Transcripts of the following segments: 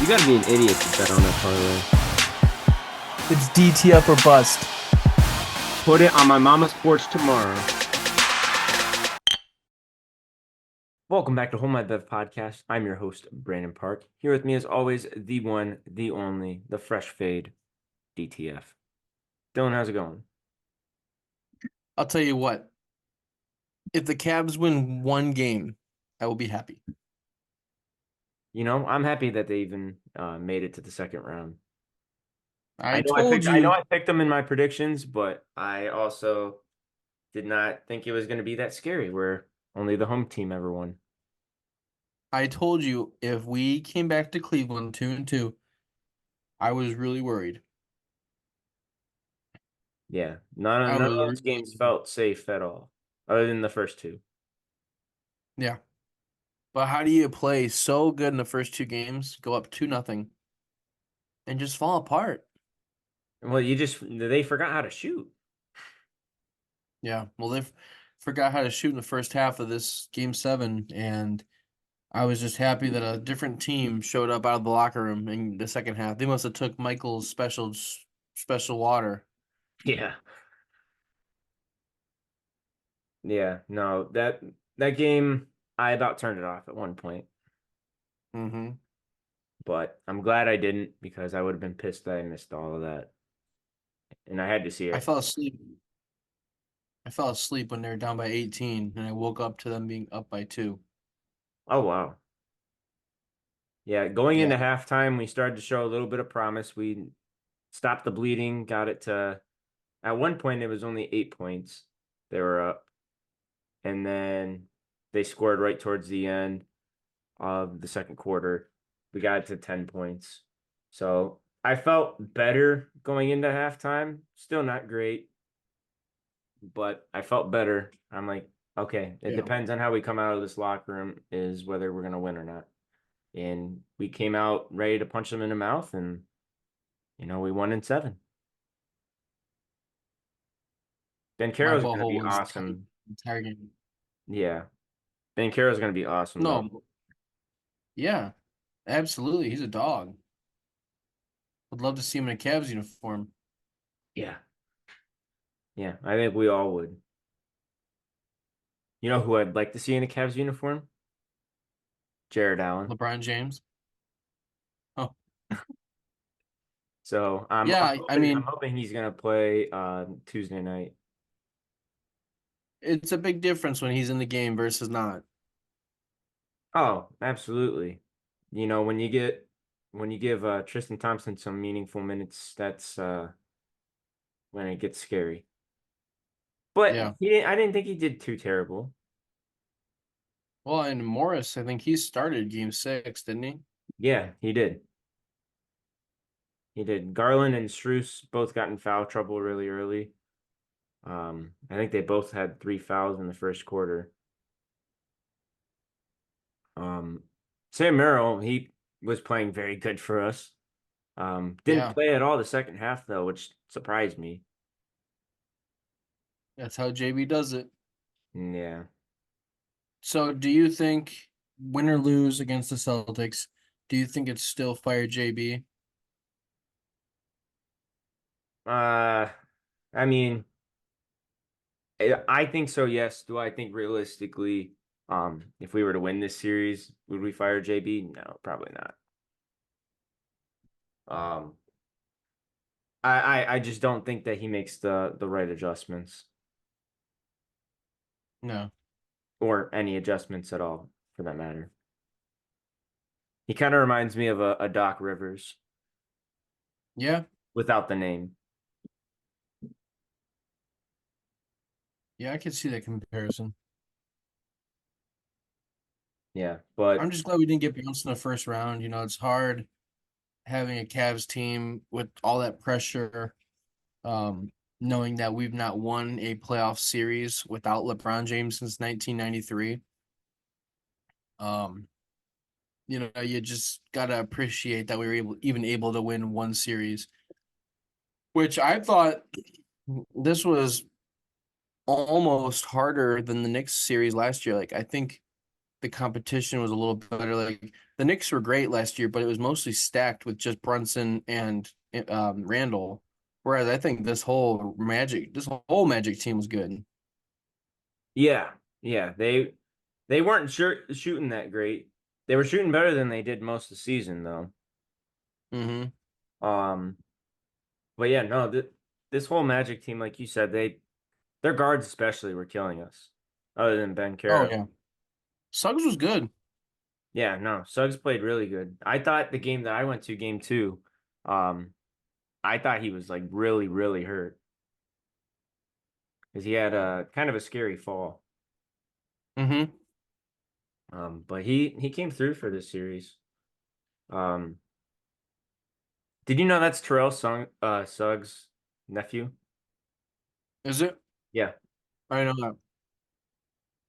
gotta be an idiot to bet on that parlay. It's DTF or bust. Put it on my mama's porch tomorrow. Welcome back to Home My Bev Podcast. I'm your host, Brandon Park. Here with me, as always, the one, the only, the fresh fade, DTF. Dylan, how's it going? I'll tell you what. If the Cavs win one game, I will be happy. You know, I'm happy that they even made it to the second round. I I told know you. I picked them in my predictions, but I also did not think it was going to be that scary where only the home team ever won. I told you if we came back to Cleveland 2-2, I was really worried. Yeah, I none of was those really games felt safe at all, other than the first two. Yeah. But how do you play so good in the first two games, go up 2-0, and just fall apart? Well, they forgot how to shoot. Yeah. Well, they forgot how to shoot in the first half of this game 7, and I was just happy that a different team showed up out of the locker room in the second half. They must have took Michael's special water. Yeah. Yeah, no, that game I about turned it off at one point, Mm-hmm. but I'm glad I didn't because I would have been pissed that I missed all of that. And I had to see I it. fell asleep. I fell asleep when they were down by 18, and I woke up to them being up by 2. Oh wow. Yeah, going into Yeah. halftime, we started to show a little bit of promise. We stopped the bleeding, got it to at one point it was only 8 points they were up. And then they scored right towards the end of the second quarter. We got it to 10 points. So I felt better going into halftime. Still not great, but I felt better. I'm like, okay, it Yeah. depends on how we come out of this locker room, is whether we're going to win or not. And we came out ready to punch them in the mouth, and, we won in 7. Ben My Caro's going to butthole be was tight awesome. the entire game. Yeah. Ben Caro's going to be awesome, though. No. Yeah. Absolutely. He's a dog. Would love to see him in a Cavs uniform. Yeah. Yeah. I think we all would. You know who I'd like to see in a Cavs uniform? Jared Allen. LeBron James. Oh. So Yeah. I I'm mean, hoping he's gonna play Tuesday night. it's a big difference when he's in the game versus not. Oh, absolutely. When you give Tristan Thompson some meaningful minutes, that's when it gets scary. But Yeah. I didn't think he did too terrible. Well, and Morris, I think he started game 6, didn't he? Yeah, he did. He did. Garland and Strus both got in foul trouble really early. I think they both had 3 fouls in the first quarter. Um, Sam Merrill, he was playing very good for us. Didn't Yeah. play at all the second half though, which surprised me. That's how JB does it. Yeah. So, do you think win or lose against the Celtics, do you think it's still fire JB? Uh, I mean, I think so, yes. Do I think realistically, if we were to win this series, would we fire JB? No, probably not. Um, I just don't think that he makes the right adjustments No. or any adjustments at all for that matter. He kind of reminds me of a Doc Rivers Yeah. without the name. Yeah, I can see that comparison. Yeah, I'm but just glad we didn't get bounced in the first round. It's hard having a Cavs team with all that pressure, um, knowing that we've not won a playoff series without LeBron James since 1993. Um, you just gotta appreciate that we were even able to win one series, which I thought this was almost harder than the Knicks series last year. Like I think the competition was a little better. Like the Knicks were great last year, but it was mostly stacked with just Brunson and Randall. Whereas I think this whole Magic team was good. Yeah, yeah. They weren't shooting that great. They were shooting better than they did most of the season, though. Mm-hmm. Um, but yeah, no, this whole Magic team, like you said, their guards especially were killing us. Other than Ben Oh Caro. yeah, Suggs was good. Yeah, no, Suggs played really good. I thought the game that I went to, game two, um, I thought he was like really, really hurt because he had a kind of a scary fall. Mm-hmm. But he came through for this series. Um, did you know that's Suggs' nephew? Is it? Yeah, I know that.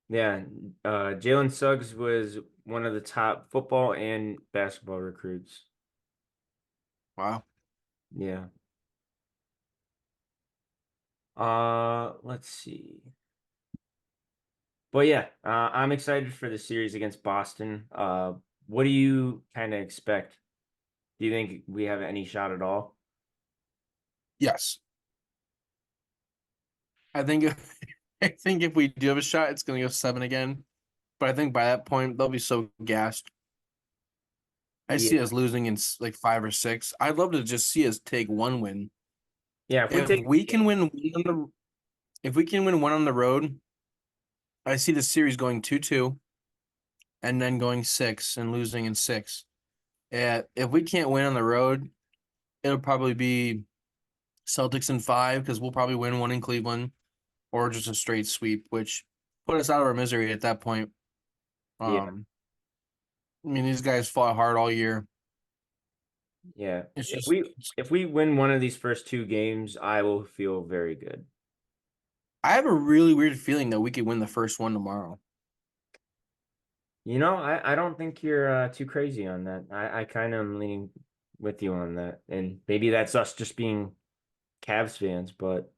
yeah. Jalen Suggs was one of the top football and basketball recruits. Wow. Yeah. Let's see. But yeah, I'm excited for the series against Boston. What do you kind of expect? Do you think we have any shot at all? Yes. I think if, I think if we do have a shot, it's gonna go 7 again. But I think by that point they'll be so gassed. I see Yeah. us losing in like 5 or 6. I'd love to just see us take one win. Yeah, if we If take we a can game, win one on the if we can win one on the road, I see the series going 2-2 and then going 6 and losing in 6. If we can't win on the road, it'll probably be Celtics in 5 because we'll probably win one in Cleveland or just a straight sweep, which put us out of our misery at that point. yeah, Um, I mean, these guys fought hard all year. yeah. It's If just, we if we win one of these first two games, I will feel very good. I have a really weird feeling that we could win the first one tomorrow. I don't think you're too crazy on that. I kind of am leaning with you on that, and maybe that's us just being Cavs fans, but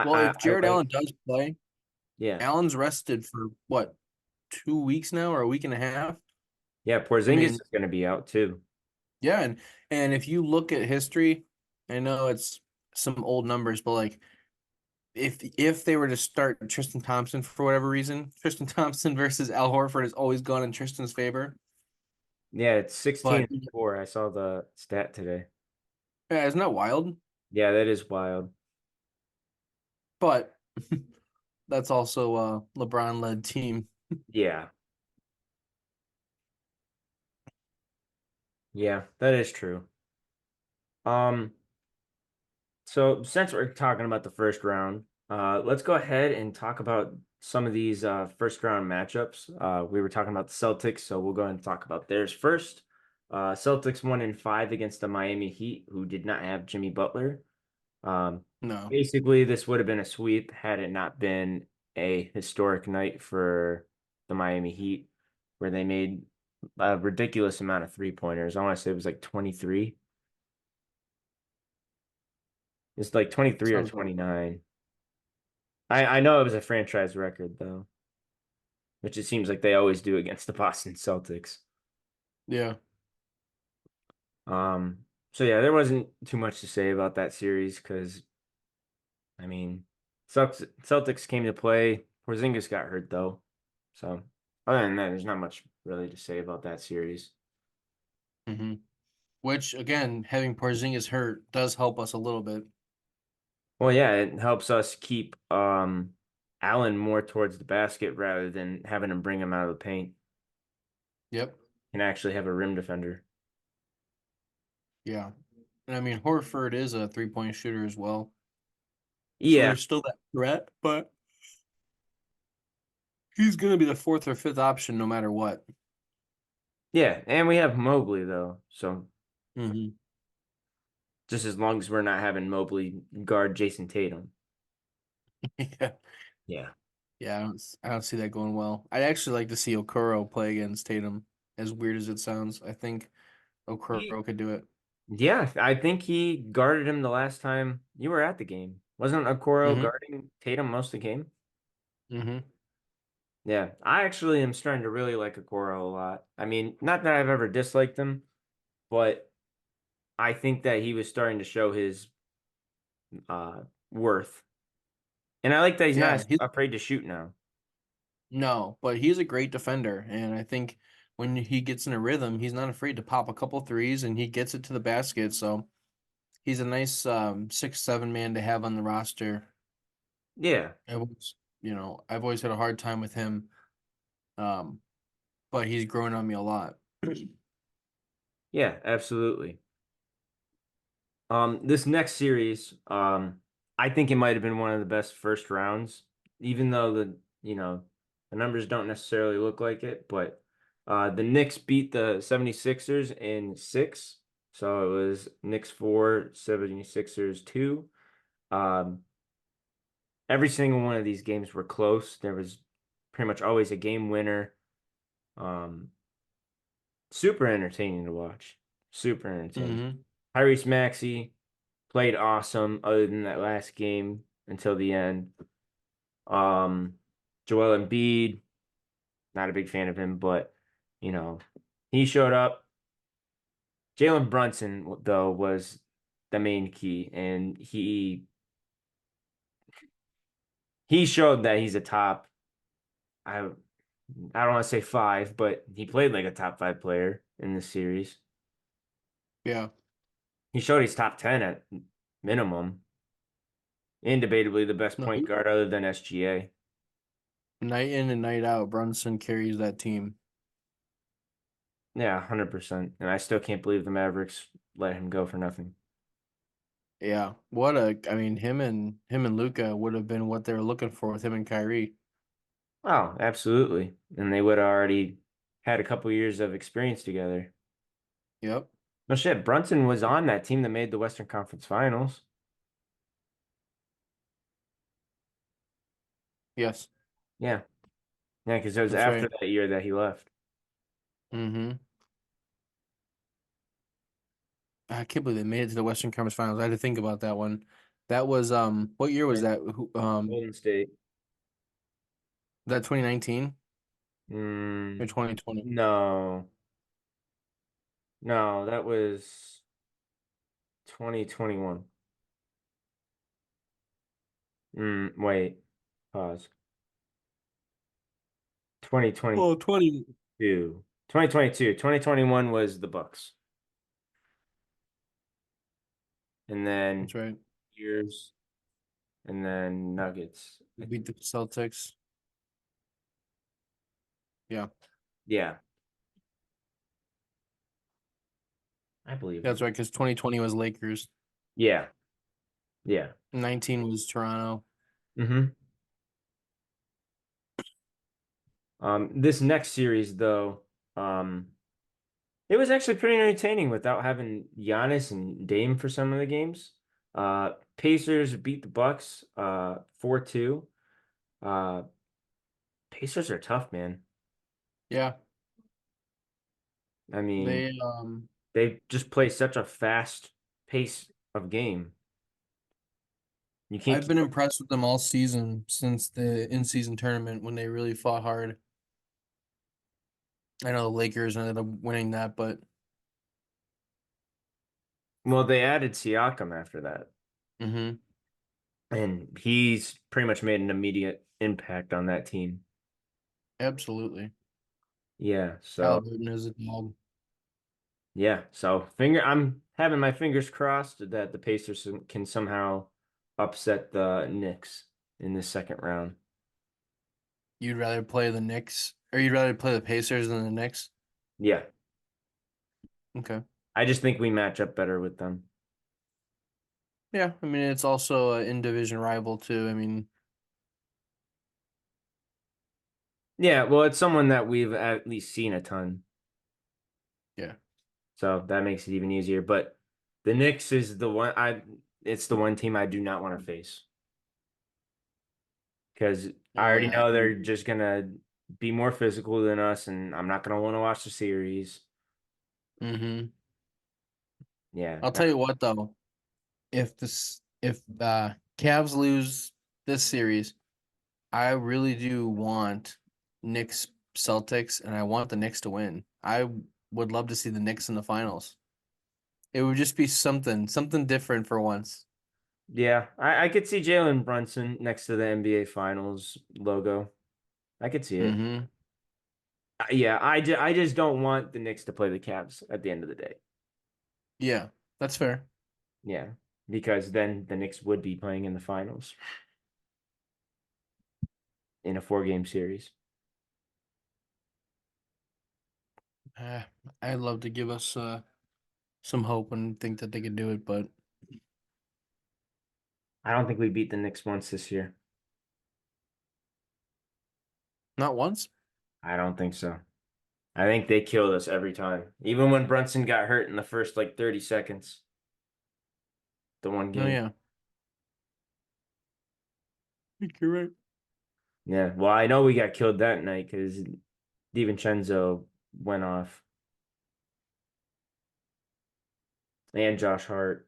Well, if I Jared like, Allen does play, yeah, Allen's rested for what, 2 weeks now or a week and a half? yeah. I Porzingis mean, is going to be out too. yeah, and if you look at history, I know it's some old numbers, but like if they were to start Tristan Thompson for whatever reason, Tristan Thompson versus Al Horford has always gone in Tristan's favor. Yeah, it's 16 But and 4. I saw the stat today. yeah, isn't that wild? Yeah, that is wild. But that's also a LeBron led team. Yeah. Yeah, that is true. Um, so since we're talking about the first round, let's go ahead and talk about some of these first round matchups. We were talking about the Celtics, so we'll go ahead and talk about theirs first. Celtics 1-5 against the Miami Heat, who did not have Jimmy Butler. Um, No. Basically, this would have been a sweep had it not been a historic night for the Miami Heat, where they made a ridiculous amount of three-pointers. I want to say it was like 23. It's like 23 or Sounds right. 29. I know it was a franchise record though, which it seems like they always do against the Boston Celtics. Yeah. So yeah, there wasn't too much to say about that series because I mean, Celtics came to play. Porzingis got hurt though. So other than that, there's not much really to say about that series. hmm Which again, having Porzingis hurt does help us a little bit. Well, yeah, it helps us keep Allen more towards the basket rather than having him bring him out of the paint. Yep. Can actually have a rim defender. Yeah. And I mean Horford is a 3-point shooter as well. So Yeah, there's still that threat, but he's gonna be the fourth or fifth option no matter what. yeah, and we have Mobley though, so hmm just as long as we're not having Mobley guard Jason Tatum. Yeah. Yeah. Yeah, I don't see that going well. I'd actually like to see Okoro play against Tatum, as weird as it sounds. I think He, Okoro could do it. yeah, I think he guarded him the last time you were at the game. Wasn't Okoro hmm guarding Tatum most of the game? hmm Yeah, I actually am starting to really like Okoro a lot. I mean, not that I've ever disliked him, but I think that he was starting to show his worth. And I like that he's Yeah, not afraid to shoot now. no, but he's a great defender, and I think when he gets in a rhythm, he's not afraid to pop a couple threes, and he gets it to the basket. So he's a nice 6'7" man to have on the roster. Yeah, I've always had a hard time with him, um, but he's grown on me a lot. yeah, absolutely. This next series, I think it might have been one of the best first rounds, even though the numbers don't necessarily look like it, but the Knicks beat the 76ers in six. So it was Knicks 4, 76ers 2. Um, every single one of these games were close. There was pretty much always a game winner. Um, super entertaining to watch. Super entertaining. Hmm. Tyrese Maxey played awesome other than that last game until the end. Um, Joel Embiid, not a big fan of him, but you know, he showed up. Jalen Brunson, though, was the main key, and he showed that he's a top. I don't want to say five, but he played like a top five player in this series. Yeah, He showed he's top 10 at minimum. Indebatably the best no, point guard other than SGA. night in and night out, Brunson carries that team. Yeah, 100%. And I still can't believe the Mavericks let him go for nothing. Yeah, I mean, him and Luca would have been what they were looking for with him and Kyrie. Oh, absolutely. And they would have already had a couple years of experience together. Yep. No shit, Brunson was on that team that made the Western Conference Finals. Yes, Yeah. Yeah, because it was that's after right. that year that he left. Mm-hmm. I can't believe they made it to the Western Conference Finals. I had to think about that one. That was what year was Yeah. that? Golden State. That 2019 or Mm, 2020? no. No, that was 2021. Wait. Pause. 2022. Oh, 20. 2022. 2021 was the Bucks. And then That's right. years, and then Nuggets. We beat the Celtics. Yeah, Yeah, I believe that's it. right. Because 2020 was Lakers. Yeah, yeah. 19 was Toronto. hmm this next series though, it was actually pretty entertaining without having Giannis and Dame for some of the games. Pacers beat the Bucks, 4-2. Uh, Pacers are tough, man. Yeah, I mean, they they just play such a fast pace of game. You can't I've keep been up. impressed with them all season since the in-season tournament when they really fought hard. I know the Lakers ended up winning that, but Well, they added Siakam after that, hmm and he's pretty much made an immediate impact on that team. absolutely. Yeah, so Halliburton is a dog. I'm having my fingers crossed that the Pacers can somehow upset the Knicks in the second round. You'd rather play the Knicks or you'd rather play the Pacers than the Knicks? Yeah, Okay. I just think we match up better with them. Yeah, I mean it's also an in-division rival too. I mean, Yeah, well, it's someone that we've at least seen a ton, yeah. so that makes it even easier. But the Knicks is the one it's the one team I do not want to face. Because I already Yeah. know they're just gonna be more physical than us, and I'm not gonna want to watch the series. Mm-hmm. Yeah, I'll tell you what though, if Cavs lose this series, I really do want Knicks Celtics, and I want the Knicks to win. I would love to see the Knicks in the finals. It would just be something different for once. Yeah, I could see Jalen Brunson next to the NBA Finals logo. I could see it. Mm-hmm. Yeah, I just don't want the Knicks to play the Cavs at the end of the day. Yeah, that's fair. Yeah, because then the Knicks would be playing in the finals in a 4-game series. Uh, I'd love to give us some hope and think that they could do it, but I don't think we beat the Knicks once this year. not once. I don't think so. I think they killed us every time. Even when Brunson got hurt in the first like 30 seconds, the one Oh game. yeah, I think you're right. Yeah, well, I know we got killed that night because DiVincenzo went off and Josh Hart.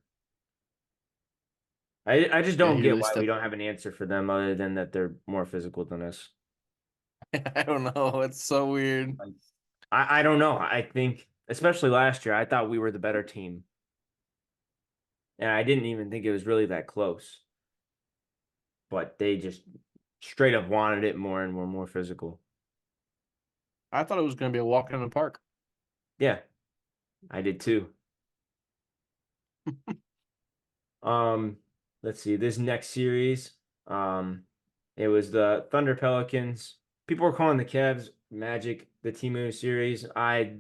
I just Yeah, don't he get really why we stepped don't up. have an answer for them other than that they're more physical than us. I don't know. It's so weird. Like, I don't know. I think, especially last year, I thought we were the better team. And I didn't even think it was really that close. But they just straight up wanted it more and were more physical. I thought it was going to be a walk in the park. Yeah, I did too. Um, let's see, this next series, it was the Thunder Pelicans. People were calling the Cavs Magic the Timu series. I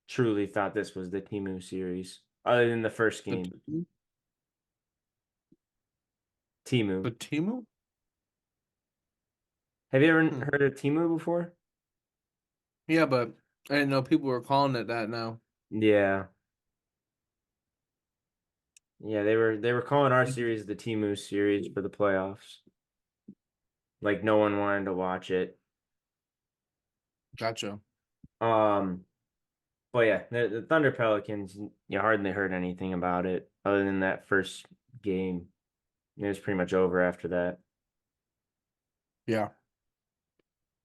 truly thought this was the Timu series, other than the first The game. Timu. the Timu? Have you ever Hmm. heard of Timu before? Yeah, but I didn't know people were calling it that now. Yeah. Yeah, they were calling our series the Timu series for the playoffs. Like no one wanted to watch it. Gotcha. Um, but yeah, the Thunder Pelicans, you hardly heard anything about it other than that first game. It was pretty much over after that. Yeah.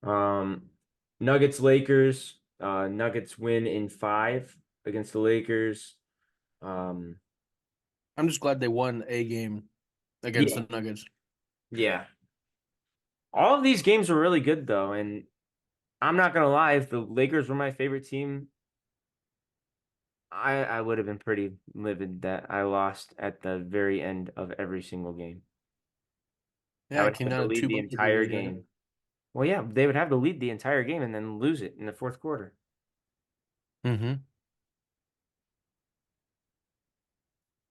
Um, Nuggets Lakers. Nuggets win in 5 against the Lakers. Um, I'm just glad they won a game against yeah, the Nuggets. yeah. All of these games were really good though, and I'm not gonna lie, if the Lakers were my favorite team, I would have been pretty livid that I lost at the very end of every single game. I Yeah, would it came have to down to lead two the buzzer entire beaters, didn't it? game. Well, yeah, they would have to lead the entire game and then lose it in the fourth quarter. Mm-hmm.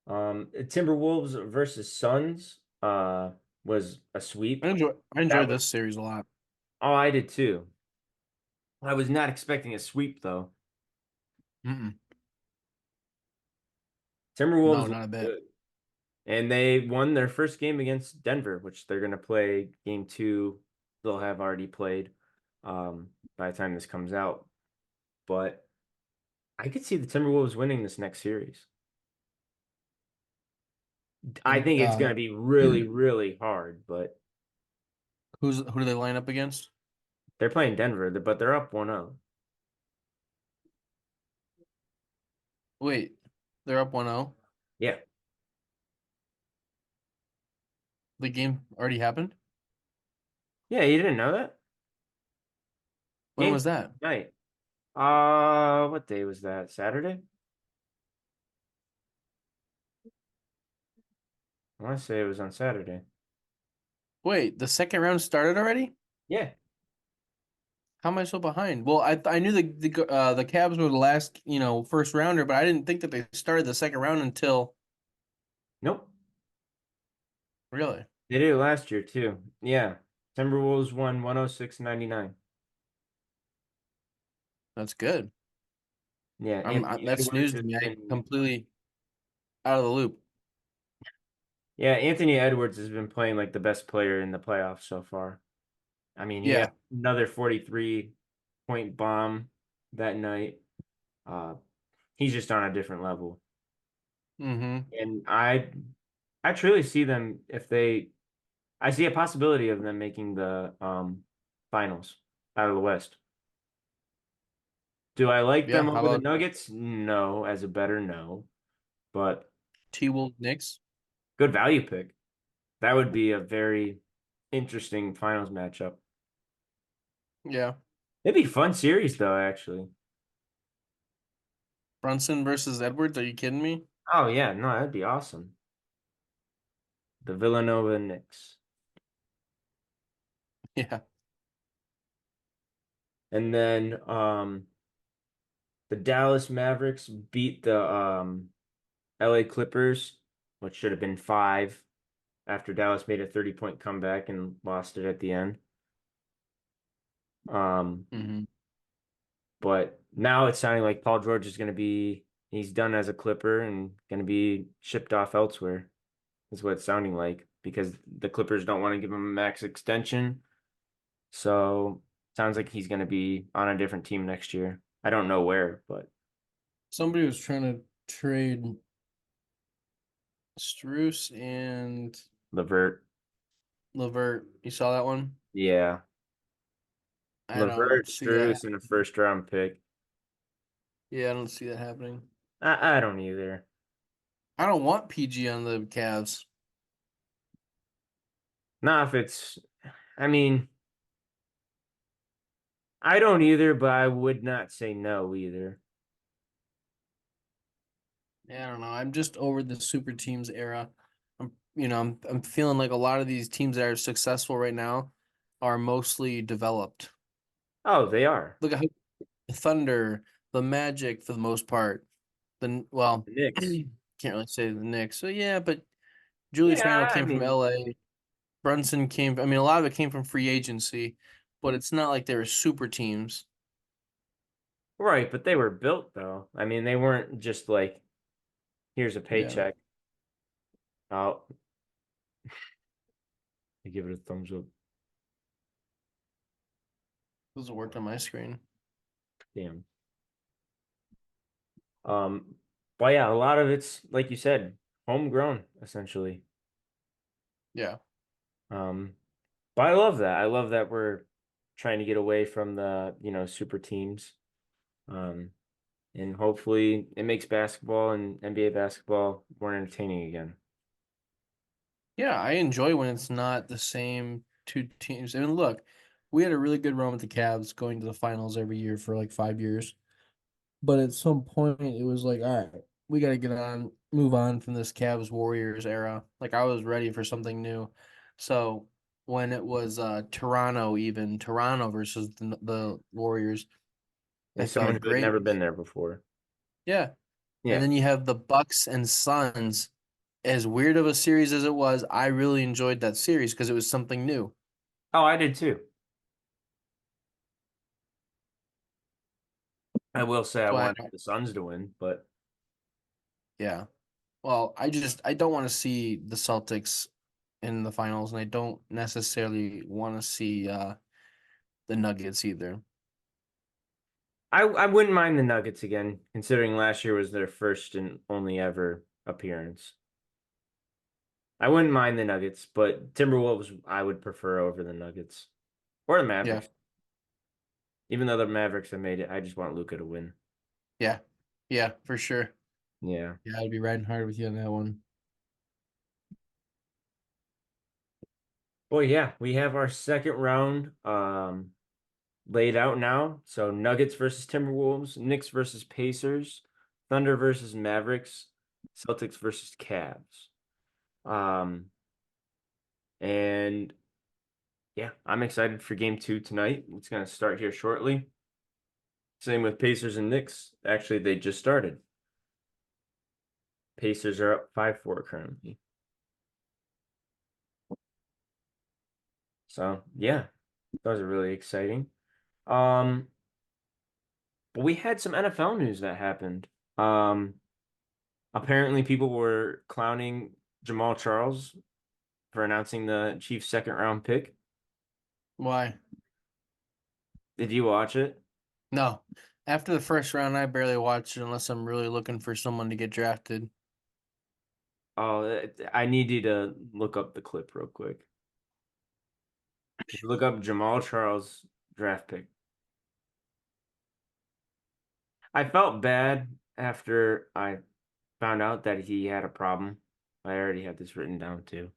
Timberwolves versus Suns was a sweep. I That enjoy was this series a lot. oh, I did too. I was not expecting a sweep though. Mm-mm. No, Timberwolves not a looked bit. good. And they won their first game against Denver, which they're gonna play game 2. They'll have already played by the time this comes out. But I could see the Timberwolves winning this next series. I And think it's gonna be really, really hard, but who do they line up against? they're playing Denver, but they're up 1-0. Wait, they're up 1-0. Yeah. The game already happened? Yeah, you didn't know that? When Game was that? night. What day was that? Saturday? I want to say it was on Saturday. Wait, the second round started already? Yeah. How am I so behind? Well, I knew the Cavs were the last, first rounder, but I didn't think that they started the second round until Nope. really. They did it last year too. Yeah. Timberwolves won 106-99. That's good. Yeah, Anthony That's Edwards news to has me. I been completely out of the loop. yeah, Anthony Edwards has been playing like the best player in the playoffs so far. I mean, he Yeah. had another 43-point bomb that night. Uh he's just on a different level. Mm-hmm. And I truly see them if they I see a possibility of them making the finals. out of the West. Do I like Yeah. them How over the about Nuggets? No, as a better no, but T-Wolves Knicks? good value pick. That would be a very interesting finals matchup. Yeah. It'd be a fun series though, actually. Brunson versus Edwards. Are you kidding me? Oh yeah, no, that'd be awesome. The Villanova Knicks. Yeah. And then the Dallas Mavericks beat the LA Clippers, which should have been 5 after Dallas made a 30-point comeback and lost it at the end. Um, Hmm. but now it's sounding like Paul George is going to be he's done as a Clipper and going to be shipped off elsewhere. Is what it's sounding like because the Clippers don't want to give him a max extension. So sounds like he's going to be on a different team next year. I don't know where, but Somebody was trying to trade Struce and Levert, Levert. You saw that one? yeah, I don't Levert, see that Strus, and a happening. first round pick. Yeah, I don't see that happening. I don't either. I don't want PG on the Cavs. Not if it's, I mean, I don't either, but I would not say no either. Yeah, I don't know. I'm just over the super teams era. I'm feeling like a lot of these teams that are successful right now are mostly developed. Oh, they are. Look at how the Thunder, the Magic for the most part. Well, The can't Knicks. really say the Knicks. So yeah, but Julius Randle Yeah, I came from mean, LA. Brunson came, I mean, a lot of it came from free agency, but it's not like they were super teams. right, but they were built though. I mean, they weren't just like, here's a Yeah, paycheck. Oh, I give it a thumbs up. those worked on my screen. Damn. But yeah, a lot of it's like you said, homegrown essentially. Yeah. Um, but I love that. I love that we're trying to get away from the, super teams. Um, and hopefully it makes basketball and NBA basketball more entertaining again. Yeah, I enjoy when it's not the same two teams. I mean, look, we had a really good run with the Cavs going to the finals every year for like 5 years. But at some point, it was like, all right, we got to move on from this Cavs Warriors era. Like, I was ready for something new. So when it was Toronto versus the Warriors, As it someone felt who had never great. been there before. Yeah. And Yeah. then you have the Bucks and Suns. As weird of a series as it was, I really enjoyed that series because it was something new. Oh, I did too. I will say I So wanted the Suns to win, but yeah. Well, I don't want to see the Celtics in the finals, and I don't necessarily want to see the Nuggets either. I wouldn't mind the Nuggets again, considering last year was their first and only ever appearance. I wouldn't mind the Nuggets, but Timberwolves I would prefer over the Nuggets or the Yeah, Mavericks. Even though the Mavericks have made it, I just want Luca to win. yeah, yeah, for sure. Yeah. Yeah, I'd be riding hard with you on that one. Well, yeah, we have our second round laid out now. So Nuggets versus Timberwolves, Knicks versus Pacers, Thunder versus Mavericks, Celtics versus Cavs. Um, and yeah, I'm excited for game 2 tonight. It's gonna start here shortly. Same with Pacers and Knicks. Actually, they just started. Pacers are up 5-4 currently. So yeah, those are really exciting. Um, but we had some NFL news that happened. Um, apparently people were clowning Jamal Charles for announcing the Chiefs' second round pick. Why? Did you watch it? No. After the first round, I barely watch it unless I'm really looking for someone to get drafted. Oh, I need you to look up the clip real quick. Look up Jamal Charles draft pick. I felt bad after I found out that he had a problem. I already had this written down too.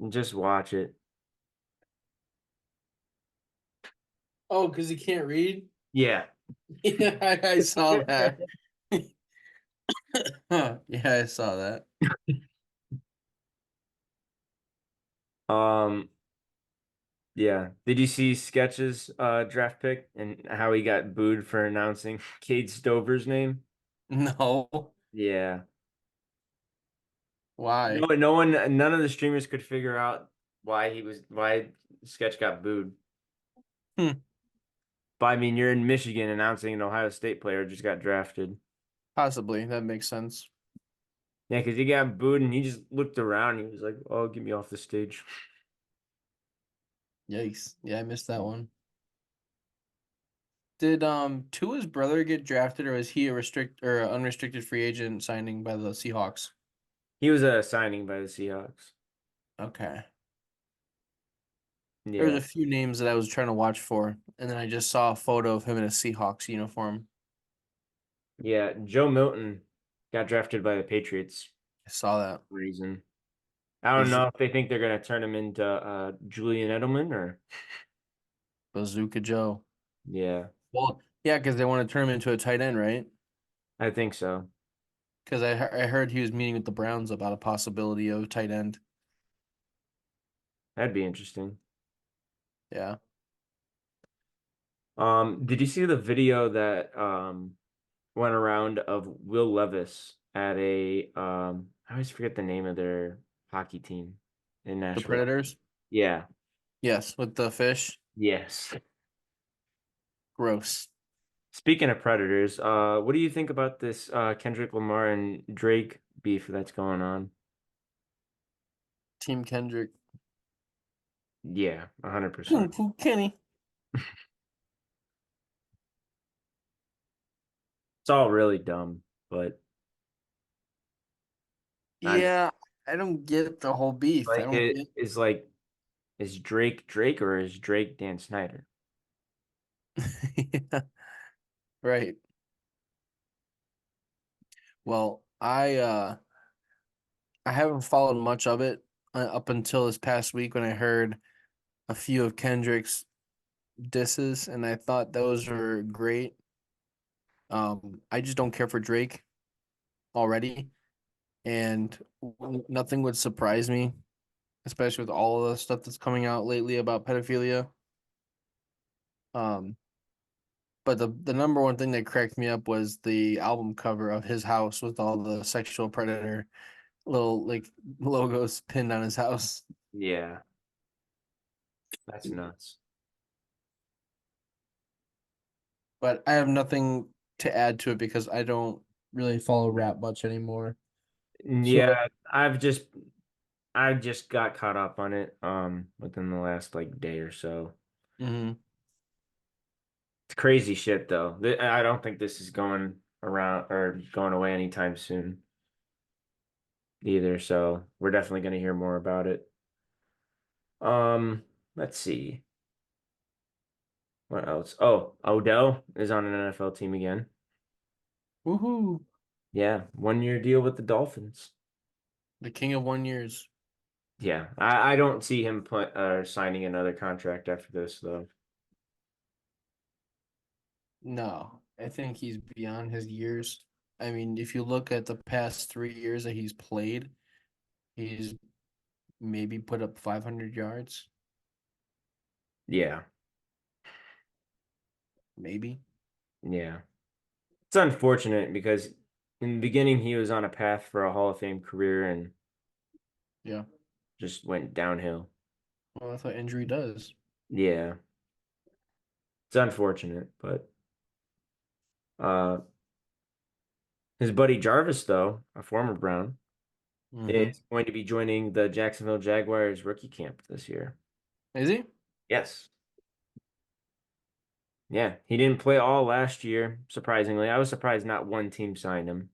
Just watch it. Oh, because he can't read? Yeah. Yeah, I saw that. Huh, yeah, I saw that. Um, yeah. Did you see Sketch's draft pick and how he got booed for announcing Cade Stover's name? No. Yeah. Why? None of the streamers could figure out why Sketch got booed. Hmm, But I mean, you're in Michigan announcing an Ohio State player just got drafted. possibly. That makes sense. Yeah, because he got booed and he just looked around. And he was like, "Oh, get me off the stage." Yikes. Yeah, I missed that one. Did Tua's brother get drafted, or is he a unrestricted free agent signing by the Seahawks? He was a signing by the Seahawks. Okay. There was Yeah, a few names that I was trying to watch for, and then I just saw a photo of him in a Seahawks uniform. yeah. Joe Milton got drafted by the Patriots I saw that. for a reason. I don't Baz- know if they think they're gonna turn him into Julian Edelman or Bazooka Joe. yeah, Well, yeah, because they want to turn him into a tight end, right? I think so. Because I heard he was meeting with the Browns about a possibility of tight end. That'd be interesting. Yeah. Did you see the video that went around of Will Levis at a I always forget the name of their hockey team in The Nashville. Predators? Yeah. Yes, with the fish. Yes. Gross. Speaking of Predators, what do you think about this Kendrick Lamar and Drake beef that's going on? Team Kendrick. Yeah, Poo 100%. poo Kenny. It's all really dumb, but I Yeah, I don't get the whole beef. I like don't it get. is like is Drake Drake or is Drake Dan Snyder? Yeah, right. Well, I haven't followed much of it up until this past week when I heard a few of Kendrick's disses, and I thought those were great. I just don't care for Drake already, and nothing would surprise me, especially with all of the stuff that's coming out lately about pedophilia. Um, but the number one thing that cracked me up was the album cover of his house with all the sexual predator little like logos pinned on his house. Yeah, that's nuts. But I have nothing to add to it because I don't really follow rap much anymore. So, Yeah, I just got caught up on it within the last like day or so. mhm. It's crazy shit though. I don't think this is going around or going away anytime soon either, so we're definitely going to hear more about it. Let's see. What else? Oh, Odell is on an NFL team again. Woohoo! Yeah, 1 year deal with the Dolphins. The king of 1 years. Yeah, I don't see him signing another contract after this though. No, I think he's beyond his years. I mean, if you look at the past 3 years that he's played, he's maybe put up 500 yards, Yeah, maybe. yeah. It's unfortunate because in the beginning he was on a path for a Hall of Fame career and Yeah. just went downhill. Well, that's what injury does. Yeah, it's unfortunate, but uh his buddy Jarvis though, a former Brown, Mm-hmm. is going to be joining the Jacksonville Jaguars rookie camp this year. Is he? Yes. Yeah, he didn't play all last year, surprisingly. I was surprised not one team signed him.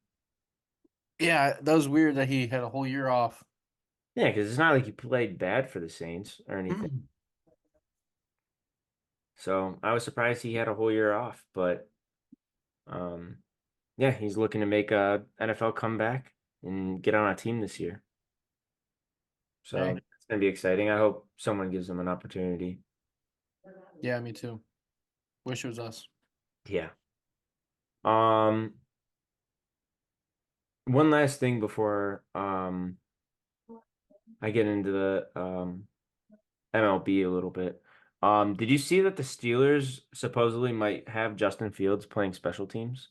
Yeah, that was weird that he had a whole year off. Yeah, because it's not like he played bad for the Saints or anything. So I was surprised he had a whole year off, but um, yeah, he's looking to make a NFL comeback and get on a team this year. So Hey, it's gonna be exciting. I hope someone gives him an opportunity. yeah, me too. Wish it was us. Yeah. Um, one last thing before I get into the MLB a little bit. Did you see that the Steelers supposedly might have Justin Fields playing special teams?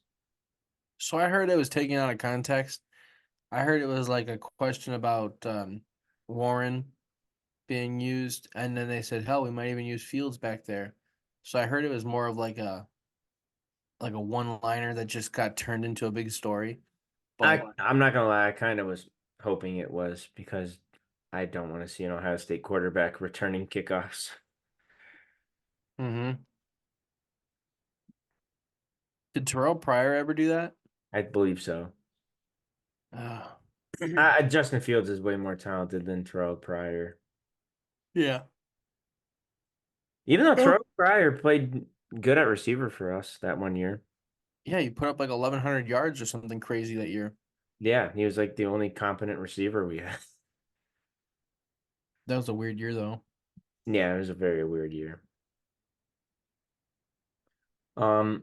So I heard it was taken out of context. I heard it was like a question about Warren being used, and then they said, "Hell, we might even use Fields back there." So I heard it was more of like a one-liner that just got turned into a big story. But I'm not gonna lie, I kind of was hoping it was because I don't want to see an Ohio State quarterback returning kickoffs. hmm did Terrell Pryor ever do that? I believe so. Uh, Justin Fields is way more talented than Terrell Pryor. yeah. Even though Terrell Pryor played good at receiver for us that one year. Yeah, you put up like 1,100 yards or something crazy that year. Yeah, he was like the only competent receiver we had. That was a weird year though. Yeah, it was a very weird year. Um,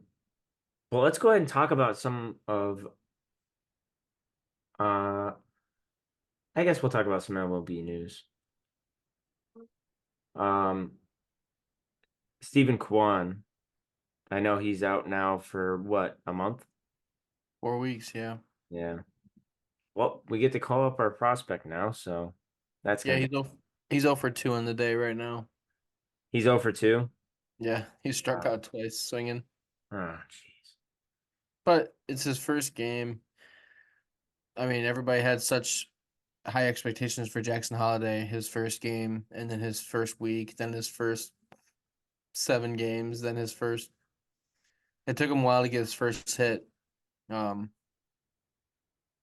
well, let's go ahead and talk about some of uh I guess we'll talk about some MLB news. Um, Stephen Kwan, I know he's out now for what, a month? 4 weeks, yeah. Yeah. Well, we get to call up our prospect now, so that's Yeah, gonna be he's 0 for 2 in the day right now. he's 0 for 2. Yeah, he struck Wow. out twice swinging. Oh, jeez. But it's his first game. I mean, everybody had such high expectations for Jackson Holiday, his first game, and then his first week, then his first 7 games, then his first. It took him a while to get his first hit. Um,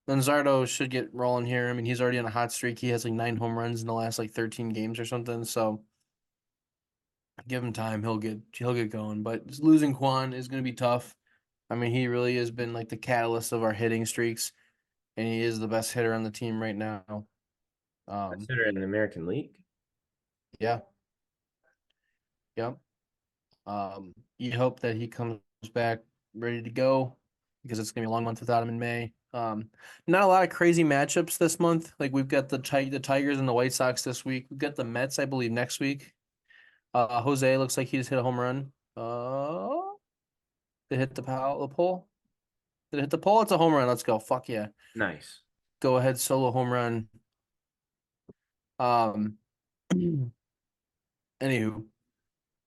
Lenzardo should get rolling here. I mean, he's already on a hot streak. He has like 9 home runs in the last like 13 games or something. So give him time. He'll get going. But losing Quan is going to be tough. I mean, he really has been like the catalyst of our hitting streaks, and he is the best hitter on the team right now. That's Um, better in the American League. yeah, yep. You hope that he comes back ready to go because it's gonna be a long month without him in May. Not a lot of crazy matchups this month. Like we've got the Tigers and the White Sox this week. We've got the Mets, I believe, next week. Jose looks like he just hit a home run. Did it hit the pole? Did it hit the pole? It's a home run. Let's go. Fuck yeah. Nice. Go ahead, solo home run. Um, anywho,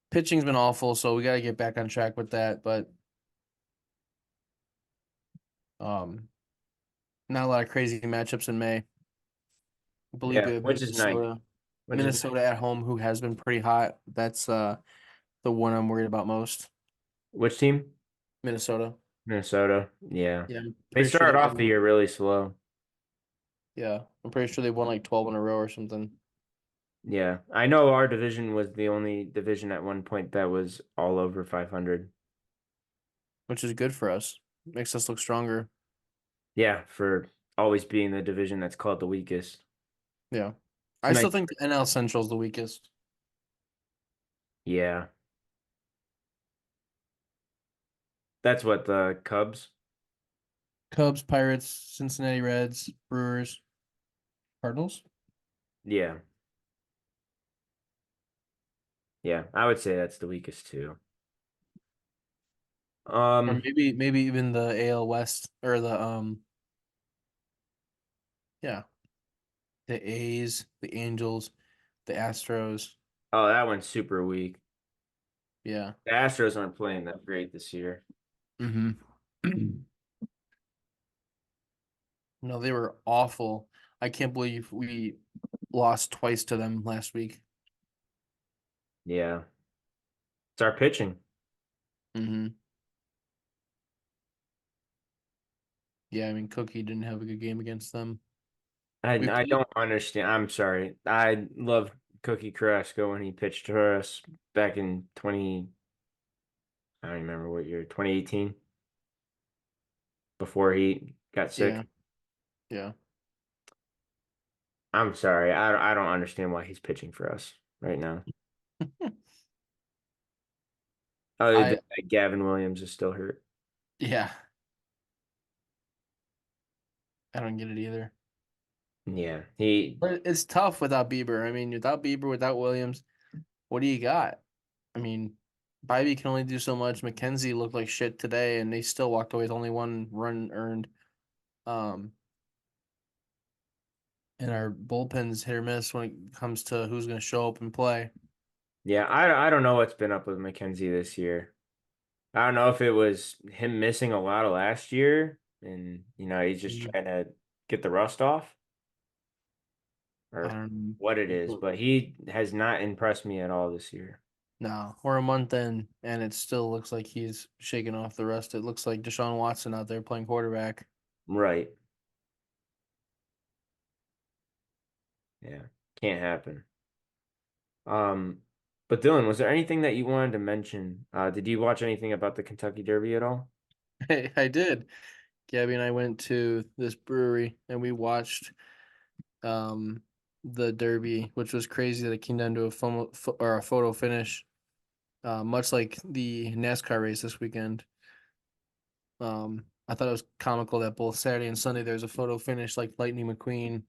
pitching's been awful, so we got to get back on track with that. But um, not a lot of crazy matchups in May. I believe we Yeah, have which is nice. Minnesota. Which is nice. Minnesota at home, who has been pretty hot. That's the one I'm worried about most. Which team? Minnesota. Minnesota. Yeah. Yeah, I'm They pretty sure started they off the won. year really slow. Yeah, I'm pretty sure they won like 12 in a row or something, Yeah. I know our division was the only division at one point that was all over 500. which is good for us. Makes us look stronger. Yeah, for always being the division that's called the weakest. Yeah, It's I still nice. think the NL Central's the weakest. Yeah. That's what the Cubs. Cubs, Pirates, Cincinnati Reds, Brewers, Cardinals, Yeah. Yeah. I would say that's the weakest too. or Um, maybe even the AL West or the yeah, the A's, the Angels, the Astros. oh, that one's super weak. Yeah. The Astros aren't playing that great this year. Mm-hmm. No, they were awful. I can't believe we lost twice to them last week. Yeah. It's our pitching. Mm-hmm. Yeah, I mean Cookie didn't have a good game against them. We I played. don't understand. I'm sorry. I love Cookie Carrasco when he pitched for us back in 20. I don't remember what year, 2018, before he got Yeah, sick. yeah. I'm sorry. I don't understand why he's pitching for us right now. Other than I that, Gavin Williams is still hurt. yeah. I don't get it either. Yeah, he But it's tough without Bieber. I mean, without Bieber, without Williams, what do you got? I mean, Bybee can only do so much. McKenzie looked like shit today, and they still walked away with only one run earned. Um, and our bullpen's hit or miss when it comes to who's going to show up and play. yeah, I don't know what's been up with McKenzie this year. I don't know if it was him missing a lot of last year and he's just Mm, trying to get the rust off I or don't what it is, know. but he has not impressed me at all this year. No, we're a month in, and it still looks like he's shaking off the rust. It looks like Deshaun Watson out there playing quarterback. Right. Yeah. Can't happen. Um, but Dylan, was there anything that you wanted to mention? Did you watch anything about the Kentucky Derby at all? I did. Gabby and I went to this brewery and we watched um the Derby, which was crazy that it came down to a photo finish, much like the NASCAR race this weekend. I thought it was comical that both Saturday and Sunday there's a photo finish like Lightning McQueen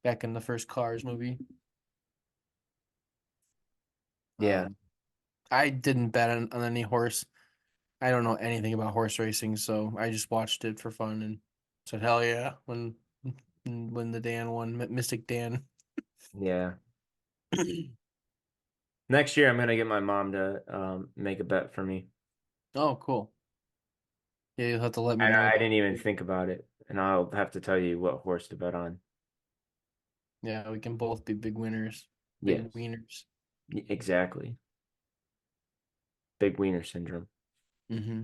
back in the first Cars movie. Yeah. Um, I didn't bet on any horse. I don't know anything about horse racing, so I just watched it for fun and said, "Hell yeah!" When the Dan won, Mystic Dan. Yeah. Next year I'm gonna get my mom to make a bet for me. Oh, cool. Yeah, you'll have to let me And know I though. didn't even think about it. And I'll have to tell you what horse to bet on. Yeah, we can both be big winners, big Yes. wieners. Exactly. Big wiener syndrome. Mm-hmm.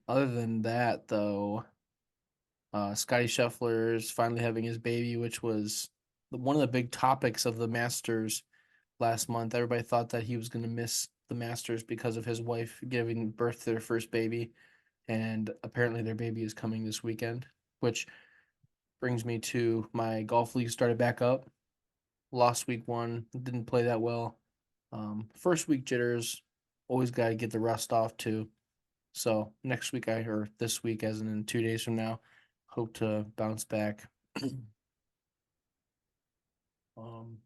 Other than that, though, Scotty Scheffler is finally having his baby, which was one of the big topics of the Masters last month. Everybody thought that he was going to miss the Masters because of his wife giving birth to their first baby, and apparently their baby is coming this weekend, which brings me to my golf league started back up. Lost week one, didn't play that well. First week jitters, always got to get the rust off too. So next week or this week, as in 2 days from now, hope to bounce back. um,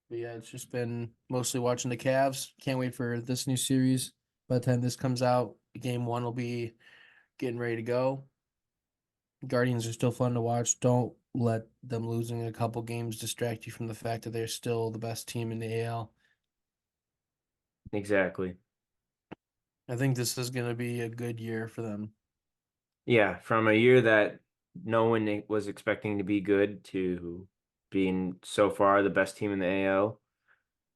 but yeah, it's just been mostly watching the Cavs. Can't wait for this new series. By the time this comes out, game one will be getting ready to go. Guardians are still fun to watch. Don't let them losing a couple games distract you from the fact that they're still the best team in the AL. Exactly. I think this is going to be a good year for them. Yeah, from a year that no one was expecting to be good to being so far the best team in the AL.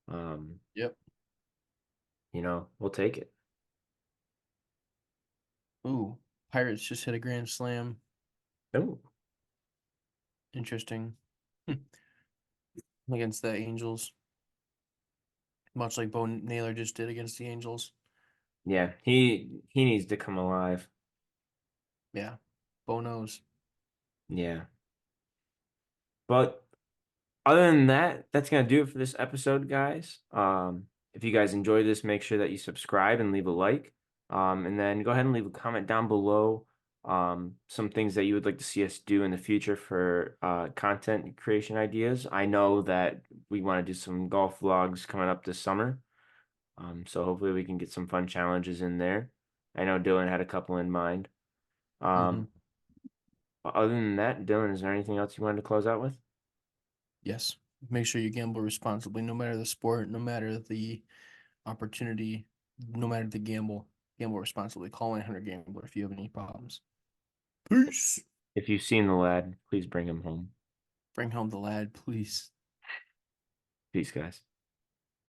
Um, Yep. we'll take it. Ooh, Pirates just hit a grand slam. Oh, Interesting. Against the Angels, much like Bo Naylor just did against the Angels. yeah, he needs to come alive. Yeah, Bo knows. Yeah. But other than that, that's gonna do it for this episode, guys. If you guys enjoyed this, make sure that you subscribe and leave a like. And then go ahead and leave a comment down below. Some things that you would like to see us do in the future for content creation ideas. I know that we want to do some golf vlogs coming up this summer. So hopefully we can get some fun challenges in there. I know Dylan had a couple in mind. Hmm. Um, Other than that, Dylan, is there anything else you wanted to close out with? Yes. Make sure you gamble responsibly, no matter the sport, no matter the opportunity, no matter the gamble. Gamble responsibly. Call 1-800-GAMBLER if you have any problems. Peace. If you've seen the lad, please bring him home. Bring home the lad, please. Peace, guys.